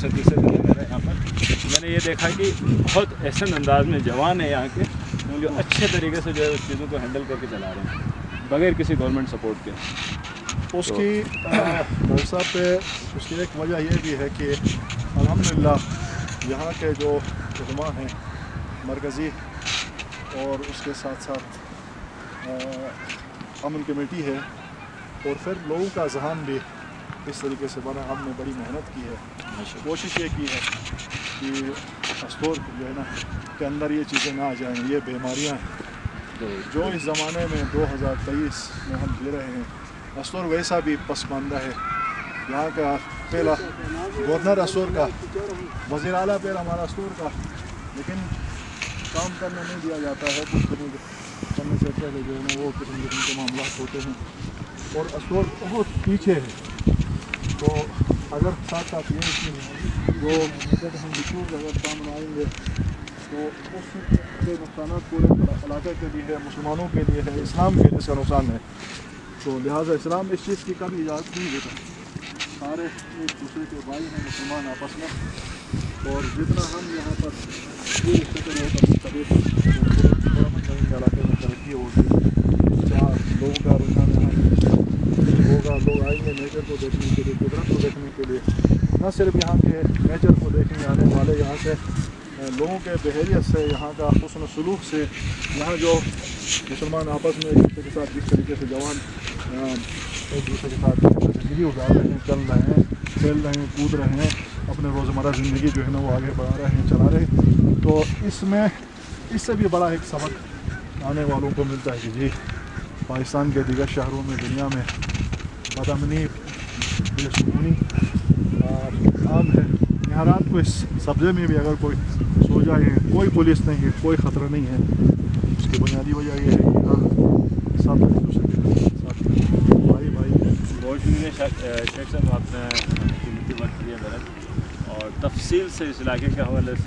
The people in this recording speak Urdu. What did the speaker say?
دوسرے دن میرا یہاں پر میں نے یہ دیکھا کہ بہت احسن انداز میں جوان ہے یہاں کے جو اچھے طریقے سے جو ہے اس چیزوں کو ہینڈل کر کے چلا رہے ہیں بغیر کسی گورنمنٹ سپورٹ کے. اس کی ڈاکٹر صاحب پہ اس کی ایک وجہ یہ بھی ہے کہ الحمدللہ یہاں کے جو علماء ہیں مرکزی اور اس کے ساتھ ساتھ امن کمیٹی ہے اور پھر لوگوں کا ذہن بھی اس طریقے سے بنا. ہم نے بڑی محنت کی ہے, کوشش یہ کی ہے کہ استور جو ہے نا کے اندر یہ چیزیں نہ آ جائیں, یہ بیماریاں ہیں جو اس زمانے میں 2023 میں ہم جی رہے ہیں. استور ویسا بھی پسماندہ ہے. یہاں کا پہلا گورنر استور کا, وزیر اعلیٰ پہلا ہمارا استور کا, لیکن کام کرنے نہیں دیا جاتا ہے. کچھ کرنے سے پہلے جو ہے نا وہ قسم کے معاملات ہوتے ہیں اور استور بہت پیچھے ہے. تو اگر ساتھ ساتھ یہ چیز جو ہم ڈسیوز اگر سامنے آئیں گے تو اس کے نقصانات پورے علاقے کے لیے ہے, مسلمانوں کے لیے ہے, اسلام کے لیے اس کا نقصان ہے. تو لہٰذا اسلام اس چیز کی کبھی اجازت نہیں دیتا. سارے ایک دوسرے کے بھائی ہیں مسلمان آپس میں, اور جتنا ہم یہاں پر یہ فکر ہو کبھی علاقے میں ترقی ہوگی, چار لوگوں کا رجحان ہوگا, لوگ آئیں گے نیچر کو دیکھنے کے لیے, قدرت کو دیکھنے کے لیے. نہ صرف یہاں کے نیچر کو دیکھیں گے آنے والے, یہاں سے لوگوں کے بہیویئر سے, یہاں کا حسن و سلوک سے, یہاں جو مسلمان آپس میں ایک دوسرے کے ساتھ جس طریقے سے جوان ایک دوسرے کے ساتھ زندگی گزار رہے ہیں, چل رہے ہیں, کھیل رہے ہیں, کود رہے ہیں, اپنے روزمرہ زندگی جو ہے نا وہ آگے بڑھا رہے ہیں, چلا رہے ہیں. تو اس میں اس سے بھی بڑا ایک سبق آنے والوں کو ملتا ہے کہ جی پاکستان کے دیگر شہروں میں, دنیا میں بدامنی بے سکونی عام ہے. یہاں رات کو اس سبزے میں بھی اگر کوئی سو جائے, کوئی پولیس نہیں ہے, کوئی خطرہ نہیں ہے. اس کی بنیادی وجہ یہ ہے کہ یہاں سب ایک دوسرے کے ساتھ بھائی بہت شکریہ شیخ صاحب, آپ نے قیمتی وقت دیا میرا اور تفصیل سے اس علاقے کے حوالے سے